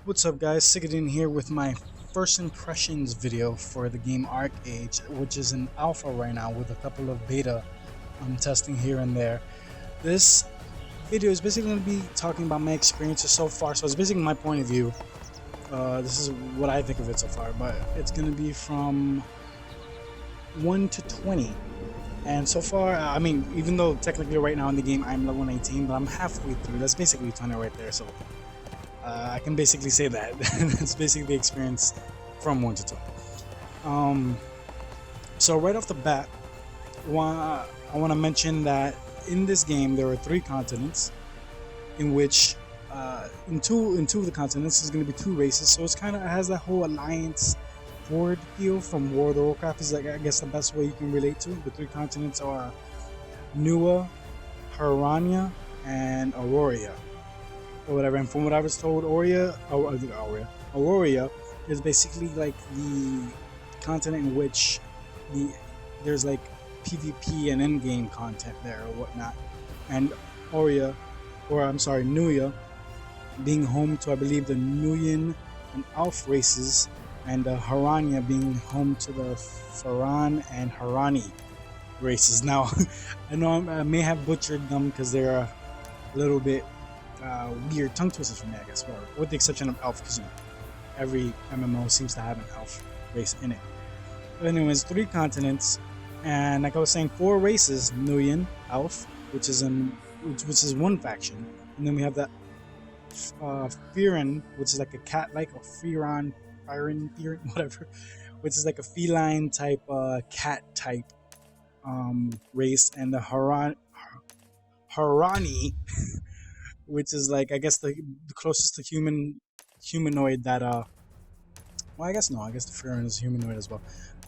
What's up guys, Sicadin here with my first impressions video for the game Archeage, which is in alpha right now with a couple of beta I'm testing here and there. This video is basically going to be talking about my experiences so far, so it's basically my point of view. This is what I think of it so far, but it's going to be from 1 to 20. And so far, I mean, even though technically right now in the game I'm level 19, but I'm halfway through. That's basically 20 right there, so I can basically say that. That's basically the experience from 1 to 20. So right off the bat, I want to mention that in this game there are 3 continents, in which in two of the continents is going to be 2 races. So it's kind of has that whole alliance horde feel from World of Warcraft. Is like, I guess, the best way you can relate to it. The 3 continents are Nua, Harania, and Aurora, or whatever. And from what I was told, Aurora is basically like the continent in which there's like PvP and endgame content there or whatnot. And Nuya, being home to, I believe, the Nuyen and Alf races, and Harania being home to the Faran and Harani races. Now, I know I may have butchered them because they're a little bit weird tongue twisters for me, I guess, with the exception of Elf, because every MMO seems to have an Elf race in it. But anyways, 3 continents, and like I was saying, 4 races: Nuyen, Elf, which is one faction, and then we have that Firan, which is like a cat-like, or Firan, whatever, which is like a feline type, cat type race, and the Harani, which is like, I guess, the closest to humanoid that well, I guess the Firan is humanoid as well,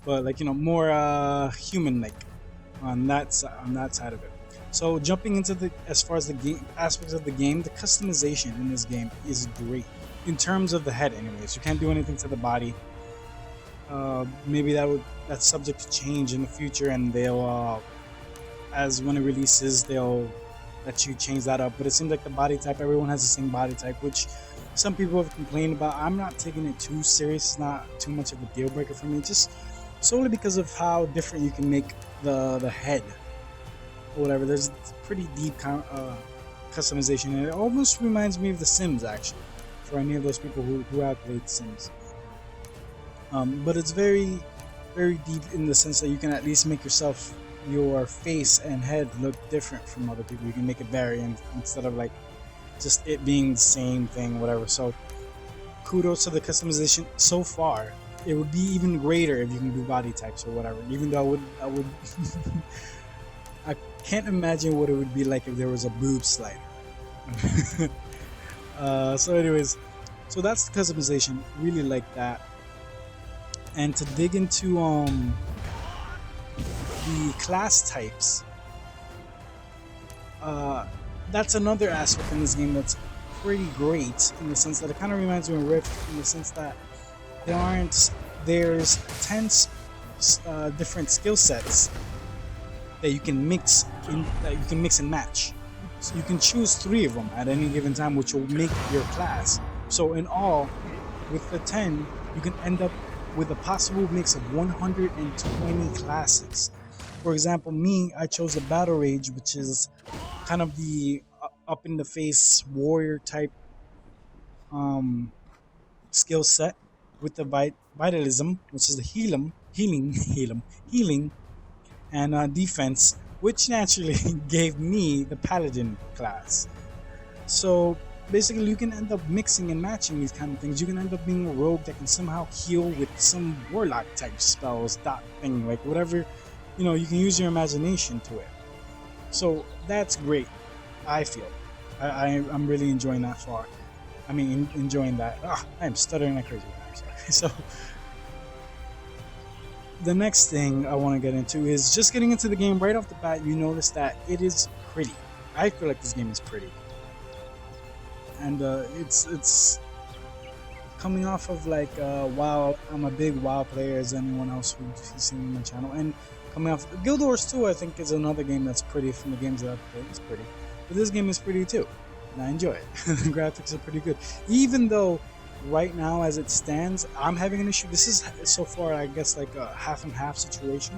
but like, more human-like on that side of it. So jumping into as far as the game aspects of the game, the customization in this game is great. In terms of the head, anyways, you can't do anything to the body. Maybe that's subject to change in the future, and they'll, as when it releases, they'll let you change that up. But it seems like the body type, everyone has the same body type, which some people have complained about. I'm not taking it too serious. It's not too much of a deal breaker for me, just solely because of how different you can make the head or whatever. There's pretty deep customization, and it almost reminds me of The Sims, actually, for any of those people who have played Sims. But it's very, very deep in the sense that you can at least make your face and head look different from other people. You can make it vary, instead of like just it being the same thing, whatever. So kudos to the customization so far. It would be even greater if you can do body types or whatever. Even though I would I can't imagine what it would be like if there was a boob slider. So anyways, so that's the customization. Really like that. And to dig into the class types, that's another aspect in this game that's pretty great, in the sense that it kind of reminds me of Rift, in the sense that there's 10 different skill sets that you can mix and match. So you can choose 3 of them at any given time, which will make your class. So in all, with the 10, you can end up with a possible mix of 120 classes. For example, me, I chose the Battle Rage, which is kind of the up in the face warrior type skill set, with the Vitalism, which is the healing and defense, which naturally gave me the Paladin class. So basically, you can end up mixing and matching these kind of things. You can end up being a rogue that can somehow heal with some warlock type spells, that thing, like whatever, you can use your imagination to it. So that's great, I feel. I'm really enjoying that far. I mean, enjoying that. I am stuttering like crazy. I'm sorry. So the next thing I want to get into is just getting into the game right off the bat. You notice that it is pretty. I feel like this game is pretty, and it's coming off of like WoW. I'm a big WoW player, as anyone else who's seen on my channel, and coming off Guild Wars 2, I think, is another game that's pretty. From the games that I've played, it's pretty, but this game is pretty too, and I enjoy it. The graphics are pretty good, even though right now as it stands, I'm having an issue. This is so far, I guess, like a half and half situation.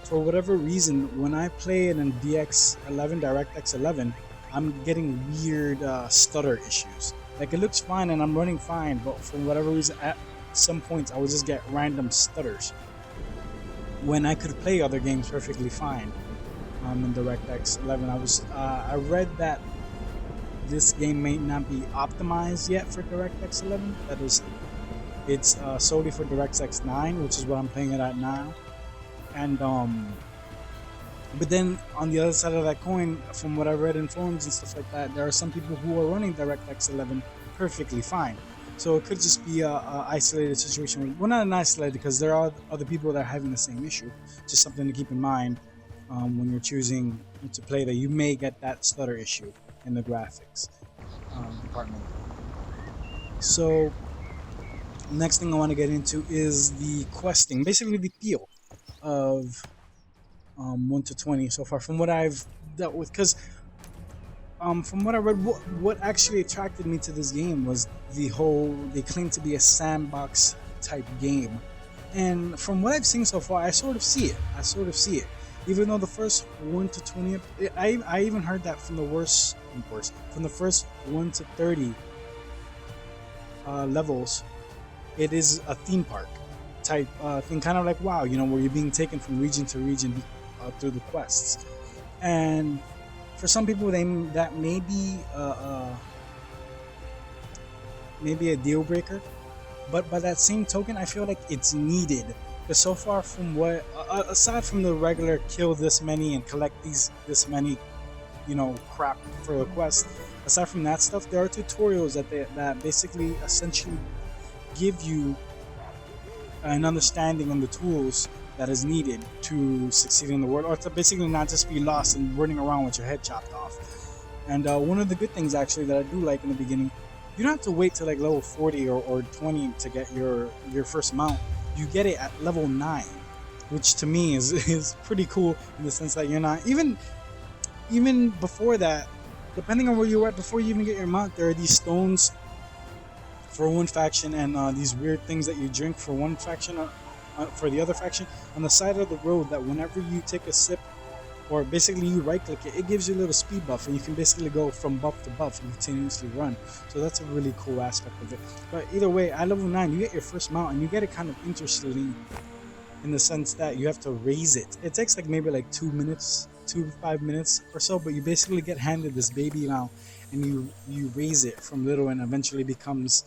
For whatever reason, when I play it in DX11, DirectX 11, I'm getting weird stutter issues. Like, it looks fine and I'm running fine, but for whatever reason, at some points, I would just get random stutters when I could play other games perfectly fine. In DirectX 11, I read that this game may not be optimized yet for DirectX 11. That is, it's solely for DirectX 9, which is what I'm playing it at now. And but then on the other side of that coin, from what I read in forums and stuff like that, there are some people who are running DirectX 11 perfectly fine. So it could just be a isolated situation. Well, not an isolated, because there are other people that are having the same issue. Just something to keep in mind when you're choosing to play, that you may get that stutter issue in the graphics department. So next thing I want to get into is the questing, basically the feel of 1 to 20 so far from what I've dealt with, because from what I read, what actually attracted me to this game was they claim to be a sandbox type game, and from what I've seen so far, I sort of see it. Even though the first 1 to 20, I even heard that from the from the first 1 to 30 levels, it is a theme park type thing, kind of like WoW, where you're being taken from region to region through the quests. And for some people, that may be maybe a deal breaker, but by that same token, I feel like it's needed. Because so far, from what aside from the regular kill this many and collect this many, crap for a quest, aside from that stuff, there are tutorials that basically essentially give you an understanding on the tools that is needed to succeed in the world, or to basically not just be lost and running around with your head chopped off. And one of the good things actually that I do like in the beginning, you don't have to wait till like level 40 or 20 to get your first mount. You get it at level 9, which to me is pretty cool, in the sense that you're not even before that, depending on where you're at before you even get your mount, there are these stones for one faction, and these weird things that you drink for one faction, for the other faction, on the side of the road, that whenever you take a sip, or basically you right click it, it gives you a little speed buff, and you can basically go from buff to buff and continuously run. So that's a really cool aspect of it. But either way, at level 9 you get your first mount, and you get it kind of interestingly, in the sense that you have to raise it. It takes like maybe like 2 to 5 minutes or so, but you basically get handed this baby mount, and you raise it from little, and eventually becomes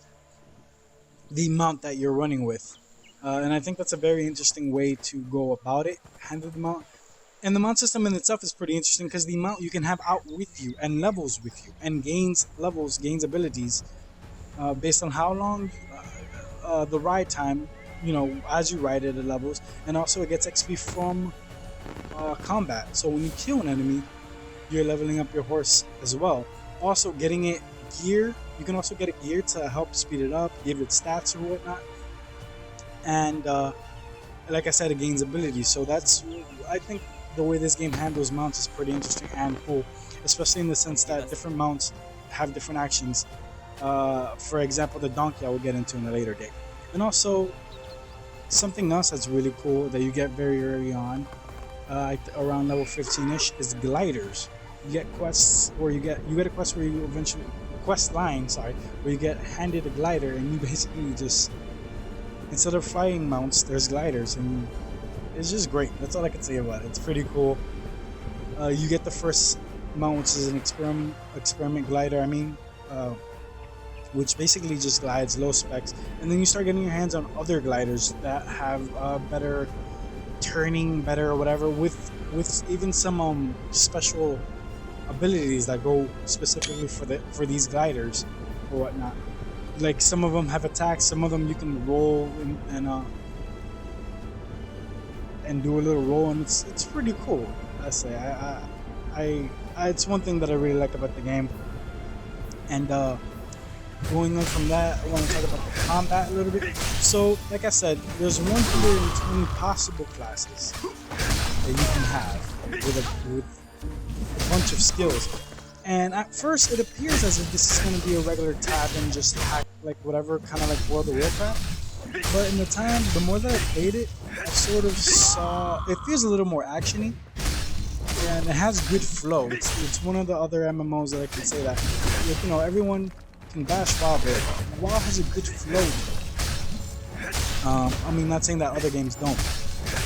the mount that you're running with. And I think that's a very interesting way to go about it, handle the mount. And the mount system in itself is pretty interesting, because the mount you can have out with you and levels with you, and gains abilities based on how long the ride time, as you ride it, at levels. And also it gets XP from combat. So when you kill an enemy, you're leveling up your horse as well. Also getting it gear, you can also get it gear to help speed it up, give it stats or whatnot. And like I said, it gains abilities. So that's, I think, the way this game handles mounts is pretty interesting and cool, especially in the sense that different mounts have different actions. For example, the donkey I will get into in a later date. And also, something else that's really cool that you get very early on, around level 15ish, is gliders. You get quests where you get a quest where you eventually where you get handed a glider, and you basically just, instead of fighting mounts, there's gliders, and it's just great. That's all I can say about it. It's pretty cool. You get the first mount, which is an experiment glider, which basically just glides, low specs, and then you start getting your hands on other gliders that have better turning, better or whatever, with even some special abilities that go specifically for these gliders or whatnot. Like, some of them have attacks, some of them you can roll and do a little roll, and it's pretty cool. I say I it's one thing that I really like about the game. And going on from that, I want to talk about the combat a little bit. So, like I said, there's 120 possible classes that you can have with a bunch of skills. And at first, it appears as if this is going to be a regular tab and just hack like whatever kind of like World of Warcraft. But in the time, the more that I played it, I sort of saw it feels a little more actiony, and it has good flow. It's one of the other MMOs that I can say that, like, everyone can bash WoW, but WoW has a good flow. I mean, not saying that other games don't,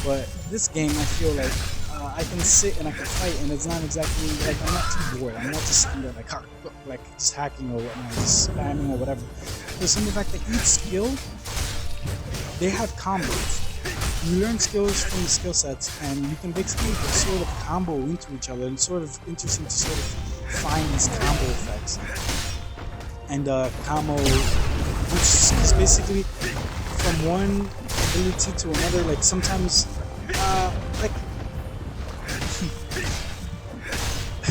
but this game I feel like I can sit and I can fight, and it's not exactly like I'm not too bored. I'm not just sitting there like just hacking or whatnot, just spamming or whatever. There's some of the fact that each skill they have combos. You learn skills from the skill sets, and you can basically sort of combo into each other, and sort of interesting to sort of find these combo effects. And combo, which is basically from one ability to another. Like sometimes, like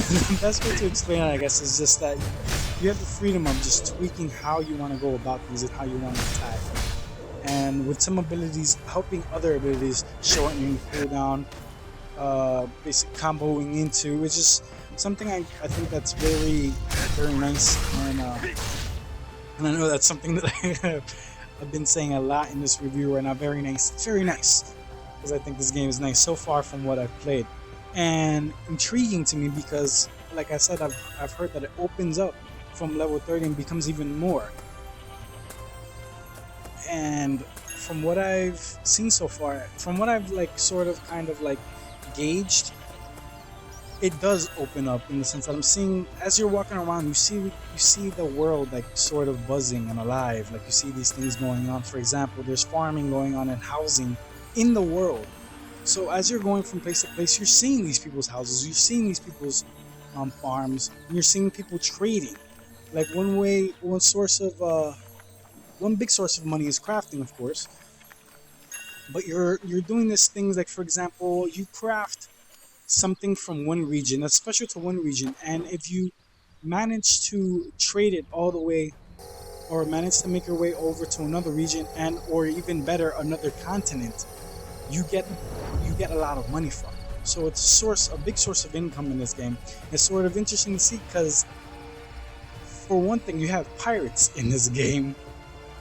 the best way to explain it, I guess, is just that you have the freedom of just tweaking how you want to go about these and how you want to attack. And with some abilities helping other abilities, shortening cooldown, basic comboing into, it's just something I think that's very, very nice. And I know that's something that I've been saying a lot in this review right now. Very nice, because I think this game is nice so far from what I've played, and intriguing to me because, like I said, I've heard that it opens up from level 30 and becomes even more. And from what I've seen so far, from what I've like sort of kind of like gauged, it does open up in the sense that I'm seeing as you're walking around, you see the world like sort of buzzing and alive. Like you see these things going on. For example, there's farming going on and housing in the world. So as you're going from place to place, you're seeing these people's houses, you're seeing these people's farms, and you're seeing people trading. Like one big source of money is crafting, of course. But you're doing these things like, for example, you craft something from one region that's special to one region, and if you manage to trade it all the way, or manage to make your way over to another region, and or even better, another continent, you get a lot of money from it. So it's a big source of income in this game. It's sort of interesting to see because, for one thing, you have pirates in this game,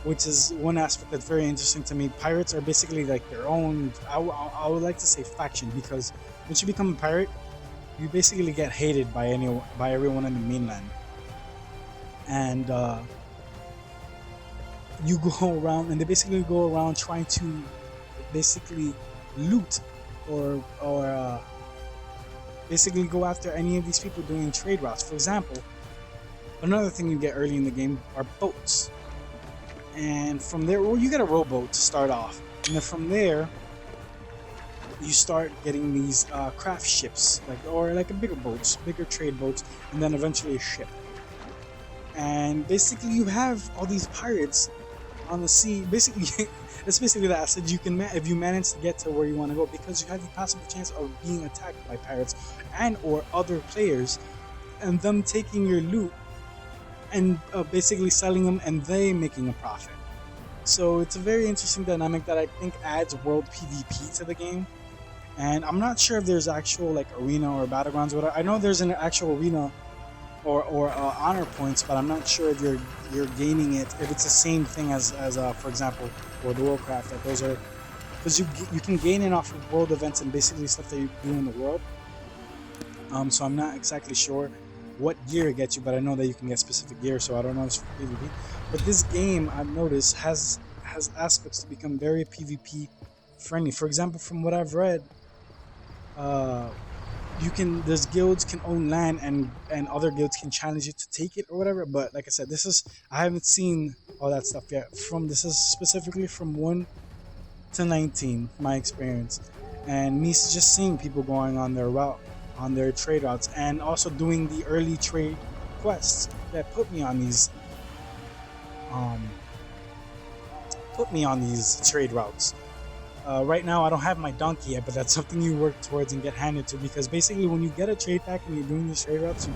which is one aspect that's very interesting to me. Pirates are basically like their own, I would like to say, faction, because once you become a pirate, you basically get hated by everyone in the mainland. And you go around, and they basically go around trying to basically loot or basically go after any of these people doing trade routes. For example, another thing you get early in the game are boats. And from there, well, you get a rowboat to start off, and then from there you start getting these craft ships, like bigger trade boats, and then eventually a ship. And basically, you have all these pirates on the sea. Basically, that's basically the asset you can if you manage to get to where you want to go, because you have the possible chance of being attacked by pirates and or other players, and them taking your loot and basically selling them, and they making a profit. So it's a very interesting dynamic that I think adds world PvP to the game. And I'm not sure if there's actual like arena or battlegrounds. I know there's an actual arena or honor points, but I'm not sure if you're gaining it, if it's the same thing as for example, World of Warcraft. That those are, because you can gain it off of world events and basically stuff that you do in the world. So I'm not exactly sure what gear it gets you, but I know that you can get specific gear, so I don't know if it's for PvP. But this game, I've noticed, has aspects to become very PvP friendly. For example, from what I've read, there's guilds can own land, and other guilds can challenge you to take it or whatever. But like I said, I haven't seen all that stuff yet. This is specifically from 1 to 19, my experience, and me just seeing people going on their route, on their trade routes, and also doing the early trade quests that put me on these trade routes. Right now I don't have my donkey yet, but that's something you work towards and get handed to, because basically when you get a trade pack and you're doing these trade routes,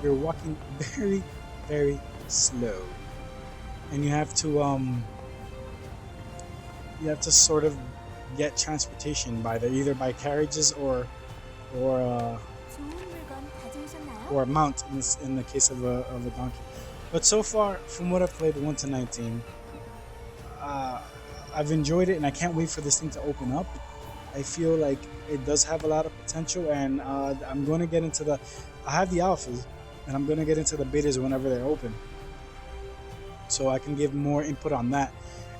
you're walking very, very slow, and you have to sort of get transportation either by carriages or a mount in the case of a donkey. But so far, from what I've played 1 to 19, I've enjoyed it, and I can't wait for this thing to open up. I feel like it does have a lot of potential, and I'm going to get into the. I have the alphas, and I'm going to get into the betas whenever they're open, so I can give more input on that.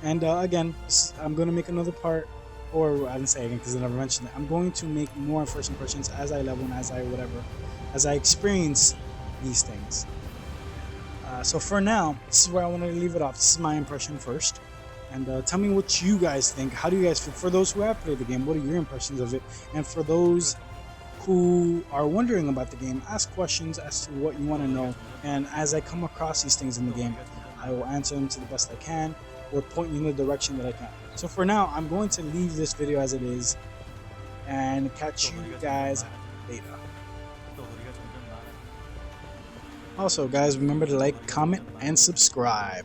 And again, I'm going to make another part, or I didn't say again because I never mentioned it. I'm going to make more first impressions as I level and as I experience these things. So for now, this is where I wanted to leave it off. This is my impression first. And tell me what you guys think. How do you guys feel? For those who have played the game, what are your impressions of it? And for those who are wondering about the game, ask questions as to what you want to know. And as I come across these things in the game, I will answer them to the best I can or point you in the direction that I can. So for now, I'm going to leave this video as it is and catch you guys later. Also, guys, remember to like, comment, and subscribe.